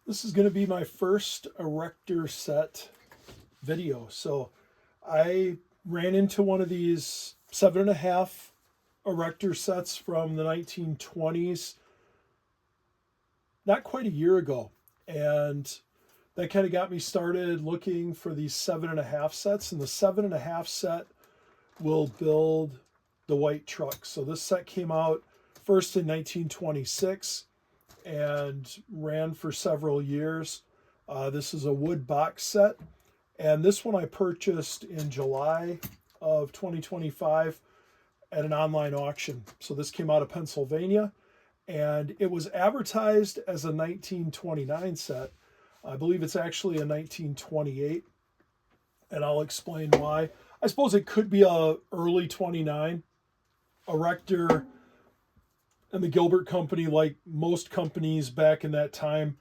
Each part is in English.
This is going to be my first Erector set video. So I ran into one of these 7.5 Erector sets from the 1920s not quite a year ago. And that kind of got me started looking for these 7.5 sets. And the 7.5 set will build the white truck. So this set came out first in 1926 and ran for several years. This is a wood box set, and this one I purchased in July of 2025 at an online auction. So this came out of Pennsylvania, and it was advertised as a 1929 set. I believe it's actually a 1928, and I'll explain why. I suppose it could be a early 29. Erector and the Gilbert Company, like most companies back in that time,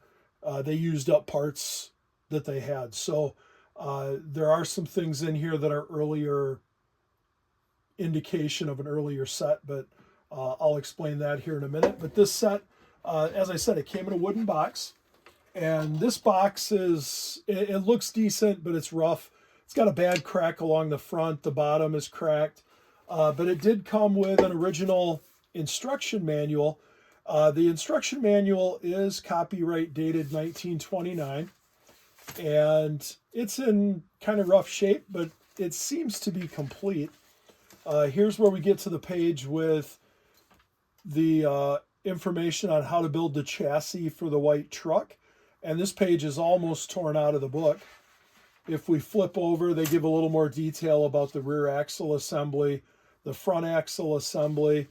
they used up parts that they had. So there are some things in here that are earlier indication of an earlier set, but I'll explain that here in a minute. But this set, as I said, it came in a wooden box. And this box it looks decent, but it's rough. It's got a bad crack along the front. The bottom is cracked. But it did come with an original instruction manual. The instruction manual is copyright dated 1929, and it's in kind of rough shape, but it seems to be complete. Here's where we get to the page with the information on how to build the chassis for the white truck, and this page is almost torn out of the book. If we flip over, they give a little more detail about the rear axle assembly, the front axle assembly.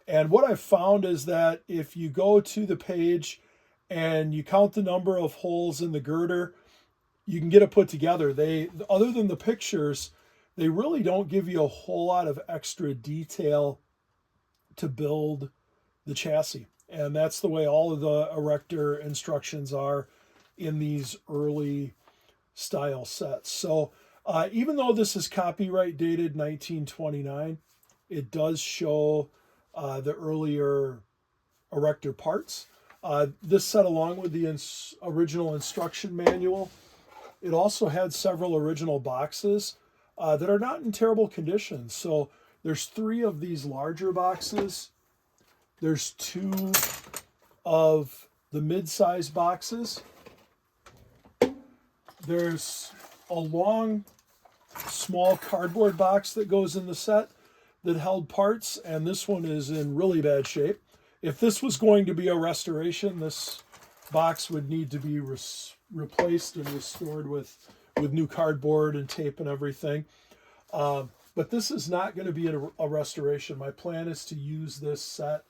And what I've found is that if you go to the page and you count the number of holes in the girder, you can get it put together. Other than the pictures, they really don't give you a whole lot of extra detail to build the chassis. And that's the way all of the Erector instructions are in these early style sets. So even though this is copyright dated 1929, it does show the earlier Erector parts. This set, along with the original instruction manual, it also had several original boxes that are not in terrible condition. So there's 3 of these larger boxes. There's 2 of the mid-size boxes. There's a long, small cardboard box that goes in the set that held parts, and this one is in really bad shape. If this was going to be a restoration, this box would need to be replaced and restored with new cardboard and tape and everything. But this is not going to be a restoration. My plan is to use this set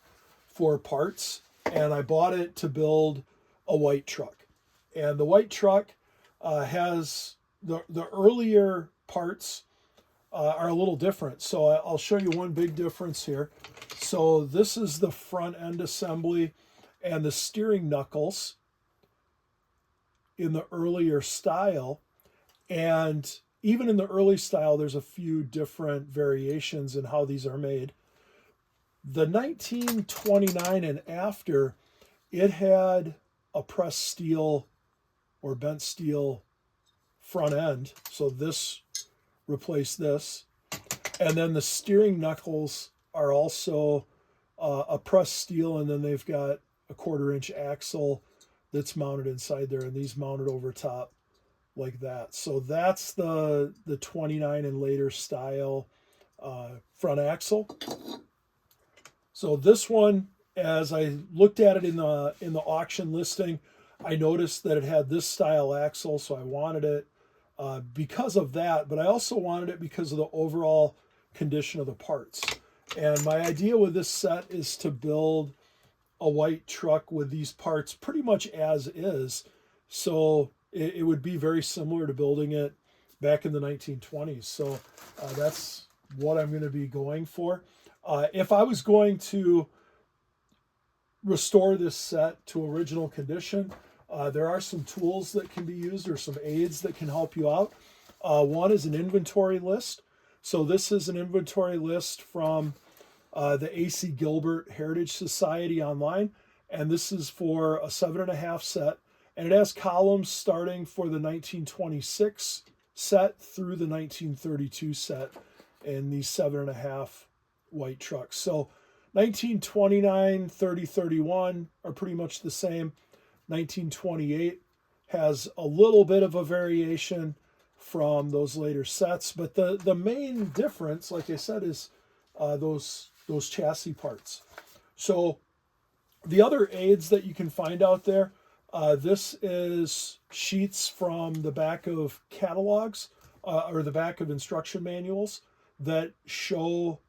for parts, and I bought it to build a white truck. And the white truck has the earlier parts are a little different. So I'll show you one big difference here. So this is the front end assembly and the steering knuckles in the earlier style. And even in the early style, there's a few different variations in how these are made. The 1929 and after, it had a pressed steel or bent steel front end. So this replaced this. And then the steering knuckles are also a pressed steel, and then they've got a 1/4-inch axle that's mounted inside there, and these mounted over top like that. So that's the 29 and later style front axle. So this one, as I looked at it in the auction listing, I noticed that it had this style axle, so I wanted it because of that, but I also wanted it because of the overall condition of the parts. And my idea with this set is to build a white truck with these parts pretty much as is. So it would be very similar to building it back in the 1920s. So that's what I'm going to be going for. If I was going to restore this set to original condition, there are some tools that can be used, or some aids that can help you out. One is an inventory list. So this is an inventory list from the A.C. Gilbert Heritage Society online, and this is for a 7.5 set. And it has columns starting for the 1926 set through the 1932 set in these 7.5 white trucks. So 1929, 30, 31 are pretty much the same. 1928 has a little bit of a variation from those later sets, but the main difference, like I said, is those chassis parts. So the other aids that you can find out there, this is sheets from the back of catalogs or the back of instruction manuals that show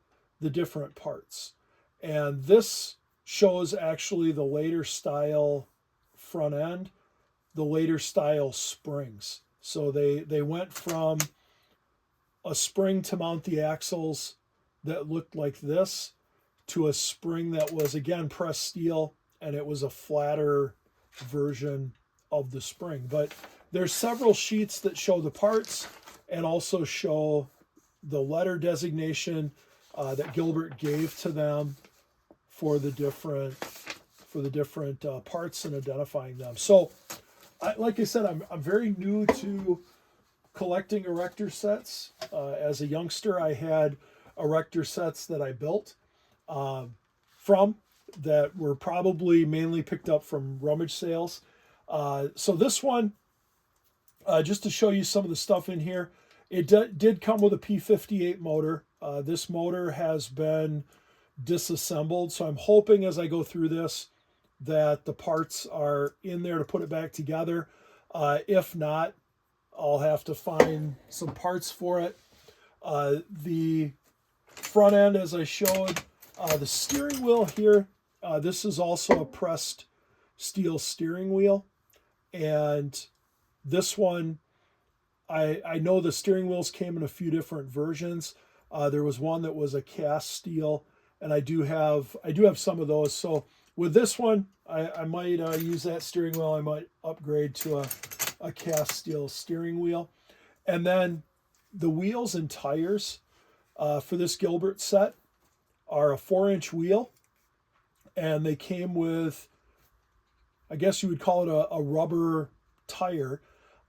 the different parts. And this shows actually the later style front end, the later style springs. So they went from a spring to mount the axles that looked like this to a spring that was, again, pressed steel, and it was a flatter version of the spring. But there's several sheets that show the parts and also show the letter designation that Gilbert gave to them for the different parts and identifying them. So, like I said, I'm very new to collecting Erector sets. As a youngster, I had Erector sets that I built from that were probably mainly picked up from rummage sales. So this one, just to show you some of the stuff in here, it did come with a P58 motor. This motor has been disassembled, so I'm hoping as I go through this that the parts are in there to put it back together. If not, I'll have to find some parts for it. The front end, as I showed, the steering wheel here, this is also a pressed steel steering wheel. And this one, I know the steering wheels came in a few different versions. There was one that was a cast steel, and I do have some of those. So with this one, I might use that steering wheel. I might upgrade to a cast steel steering wheel. And then the wheels and tires for this Gilbert set are a 4-inch wheel, and they came with, I guess you would call it a rubber tire.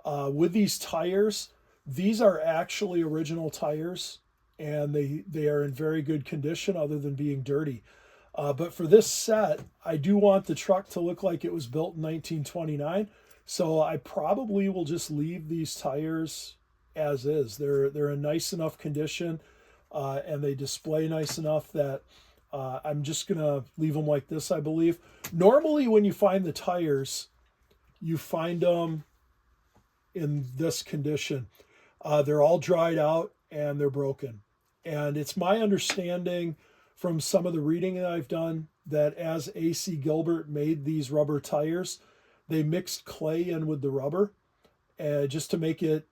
With these tires, these are actually original tires, and they are in very good condition other than being dirty. But for this set, I do want the truck to look like it was built in 1929, so I probably will just leave these tires as is. They're in nice enough condition, and they display nice enough that I'm just going to leave them like this, I believe. Normally, when you find the tires, you find them in this condition. They're all dried out and they're broken. And it's my understanding from some of the reading that I've done that as A.C. Gilbert made these rubber tires, they mixed clay in with the rubber just to make it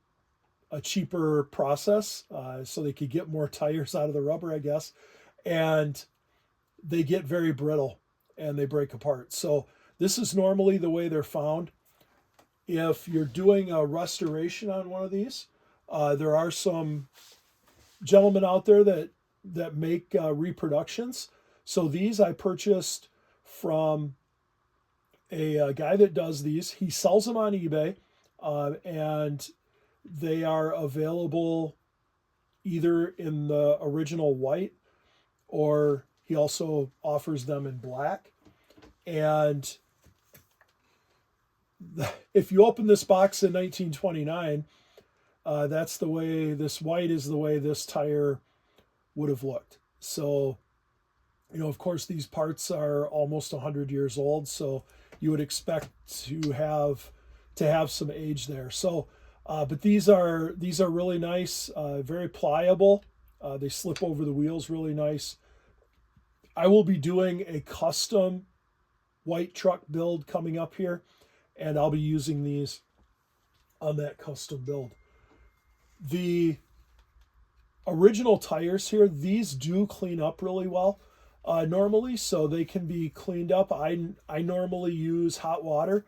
a cheaper process so they could get more tires out of the rubber, I guess. And they get very brittle and they break apart. So this is normally the way they're found. If you're doing a restoration on one of these, there are some gentlemen out there that make reproductions. So these I purchased from a guy that does these. He sells them on eBay, and they are available either in the original white, or he also offers them in black. And if you open this box in 1929, that's the way this white is the way this tire would have looked. So, of course, these parts are almost 100 years old, so you would expect to have some age there. So, but these are really nice, very pliable. They slip over the wheels really nice. I will be doing a custom white truck build coming up here, and I'll be using these on that custom build. The original tires here, these do clean up really well normally, so they can be cleaned up. I normally use hot water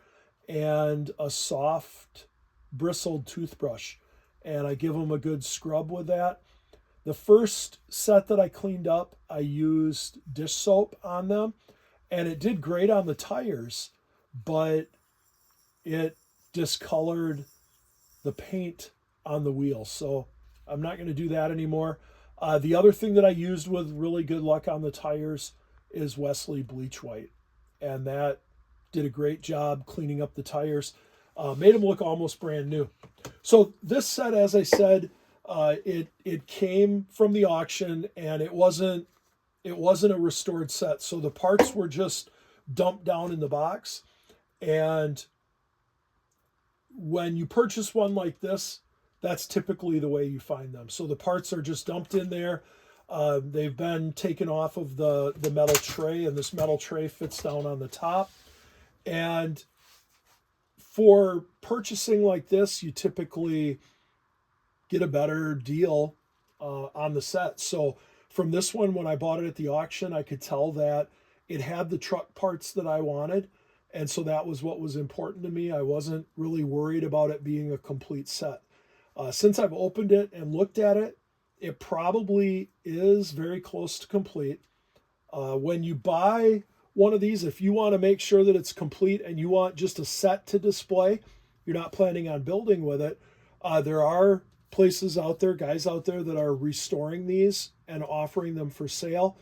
and a soft bristled toothbrush, and I give them a good scrub with that. The first set that I cleaned up, I used dish soap on them, and it did great on the tires, but it discolored the paint on the wheels. So I'm not going to do that anymore. The other thing that I used with really good luck on the tires is Wesley Bleach White. And that did a great job cleaning up the tires. Made them look almost brand new. So this set, as I said, it came from the auction, and it wasn't a restored set. So the parts were just dumped down in the box. And when you purchase one like this, that's typically the way you find them. So the parts are just dumped in there. They've been taken off of the metal tray, and this metal tray fits down on the top. And for purchasing like this, you typically get a better deal on the set. So from this one, when I bought it at the auction, I could tell that it had the truck parts that I wanted. And so that was what was important to me. I wasn't really worried about it being a complete set. Since I've opened it and looked at it, it probably is very close to complete. When you buy one of these, if you want to make sure that it's complete and you want just a set to display, you're not planning on building with it, there are places out there, guys out there that are restoring these and offering them for sale.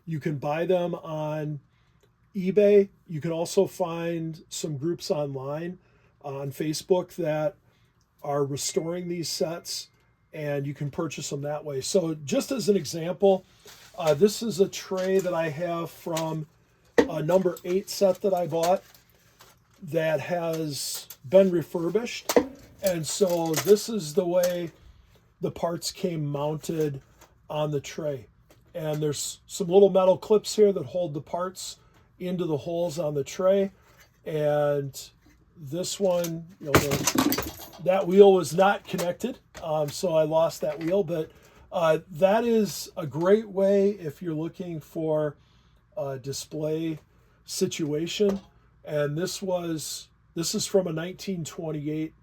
You can buy them on eBay. You can also find some groups online on Facebook that are restoring these sets, and you can purchase them that way. So just as an example, this is a tray that I have from a number 8 set that I bought that has been refurbished. And so this is the way the parts came mounted on the tray. And there's some little metal clips here that hold the parts into the holes on the tray. And this one, that wheel was not connected, so I lost that wheel. But that is a great way if you're looking for a display situation. And this is from a 1928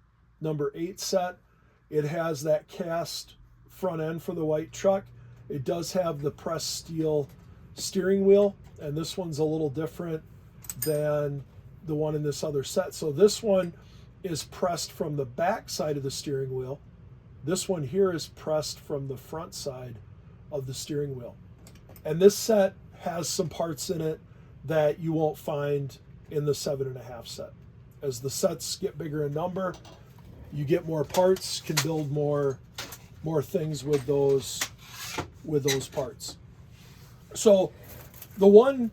number 8 set. It has that cast front end for the white truck. It does have the pressed steel steering wheel, and this one's a little different than the one in this other set. So this one is pressed from the back side of the steering wheel. This one here is pressed from the front side of the steering wheel. And this set has some parts in it that you won't find in the 7.5 set. As the sets get bigger in number, you get more parts, can build more things with those parts. So the one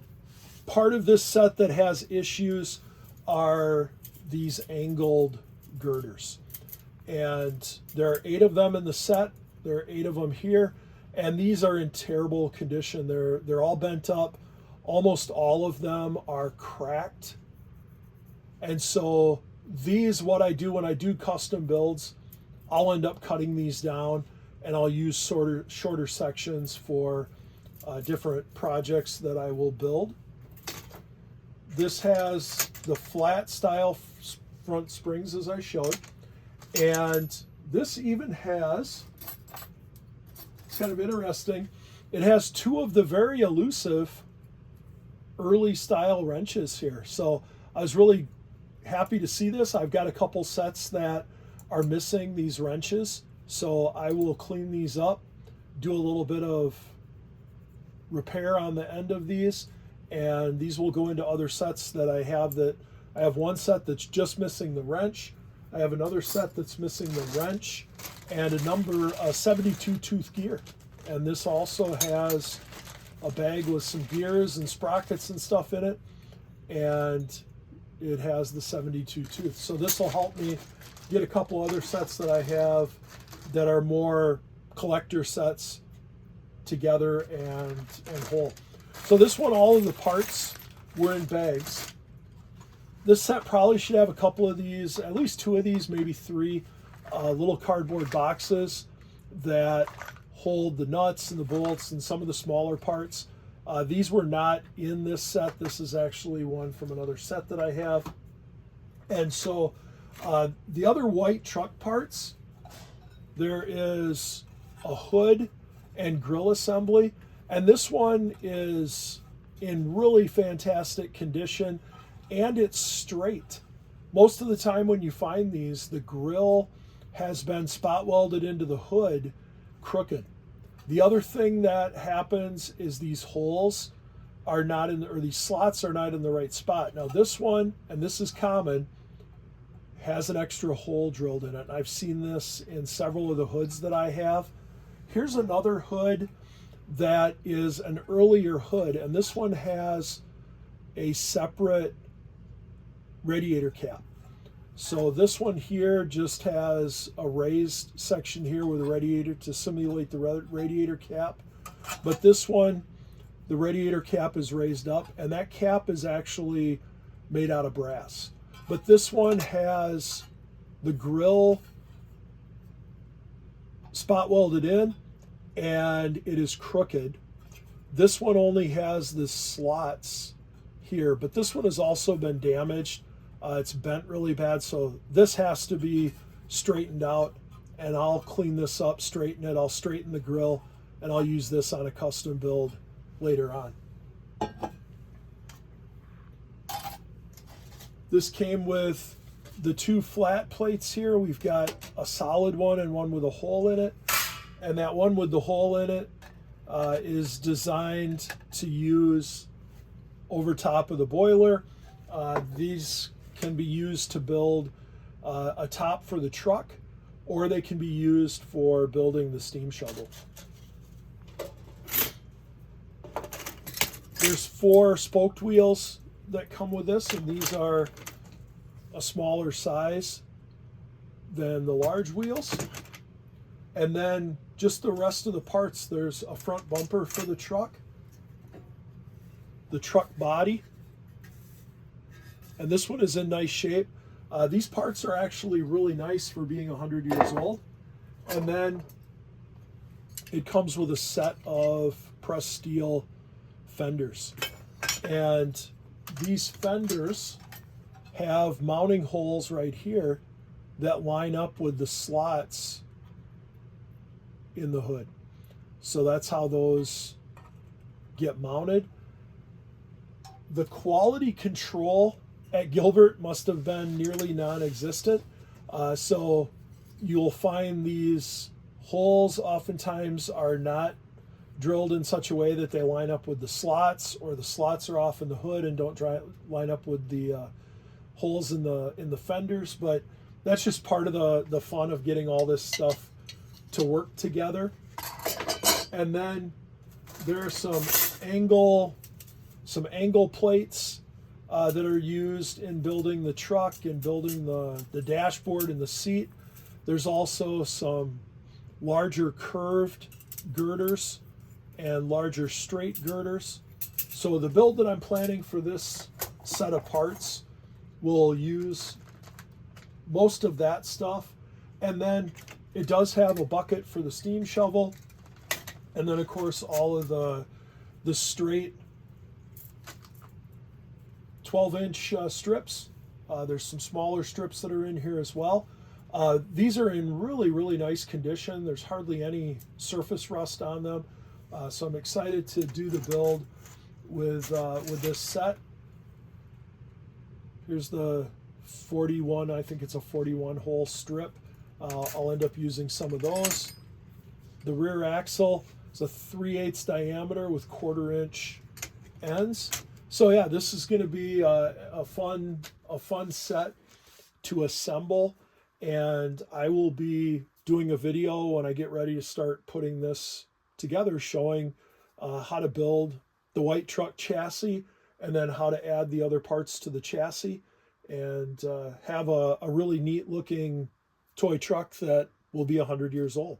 part of this set that has issues are these angled girders. And there are 8 of them in the set. There are 8 of them here. And these are in terrible condition. They're all bent up. Almost all of them are cracked. And so these, what I do when I do custom builds, I'll end up cutting these down, and I'll use shorter sections for different projects that I will build. This has the flat style front springs as I showed. And this even has, it's kind of interesting, it has 2 of the very elusive early style wrenches here. So I was really happy to see this. I've got a couple sets that are missing these wrenches. So I will clean these up, do a little bit of repair on the end of these, and these will go into other sets that I have. That I have one set that's just missing the wrench. I have another set that's missing the wrench and a 72 tooth gear. And this also has a bag with some gears and sprockets and stuff in it. And it has the 72 tooth. So this will help me get a couple other sets that I have that are more collector sets together and whole. So this one, all of the parts were in bags. This set probably should have a couple of these, at least 2 of these, maybe 3 little cardboard boxes that hold the nuts and the bolts and some of the smaller parts. These were not in this set. This is actually one from another set that I have. And so the other white truck parts, there is a hood and grill assembly. And this one is in really fantastic condition, and it's straight. Most of the time when you find these, the grill has been spot welded into the hood crooked. The other thing that happens is these holes are not in, or these slots are not in the right spot. Now this one, and this is common, has an extra hole drilled in it. I've seen this in several of the hoods that I have. Here's another hood that is an earlier hood, and this one has a separate radiator cap. So this one here just has a raised section here with a radiator to simulate the radiator cap. But this one, the radiator cap is raised up, and that cap is actually made out of brass. But this one has the grill spot welded in, and it is crooked. This one only has the slots here, but this one has also been damaged. It's bent really bad, so this has to be straightened out, and I'll clean this up, straighten it. I'll straighten the grill, and I'll use this on a custom build later on. This came with the two flat plates here. We've got a solid one and one with a hole in it, and that one with the hole in it is designed to use over top of the boiler. These can be used to build a top for the truck, or they can be used for building the steam shovel. There's 4 spoked wheels that come with this, and these are a smaller size than the large wheels. And then just the rest of the parts, there's a front bumper for the truck body, and this one is in nice shape. These parts are actually really nice for being 100 years old. And then it comes with a set of pressed steel fenders, and these fenders have mounting holes right here that line up with the slots in the hood. So that's how those get mounted. The quality control at Gilbert must have been nearly non-existent. So you'll find these holes oftentimes are not drilled in such a way that they line up with the slots, or the slots are off in the hood and don't line up with the holes in the fenders. But that's just part of the fun of getting all this stuff to work together. And then there are some angle plates that are used in building the truck and building the dashboard and the seat. There's also some larger curved girders and larger straight girders. So the build that I'm planning for this set of parts will use most of that stuff. And then it does have a bucket for the steam shovel. And then of course all of the straight 12-inch strips. There's some smaller strips that are in here as well. These are in really, really nice condition. There's hardly any surface rust on them. So I'm excited to do the build with this set. Here's the 41, I think it's a 41 hole strip. I'll end up using some of those. The rear axle is a 3/8 diameter with 1/4 inch ends. So yeah, this is going to be a fun set to assemble, and I will be doing a video when I get ready to start putting this together, showing how to build the white truck chassis, and then how to add the other parts to the chassis, and have a really neat looking toy truck that will be 100 years old.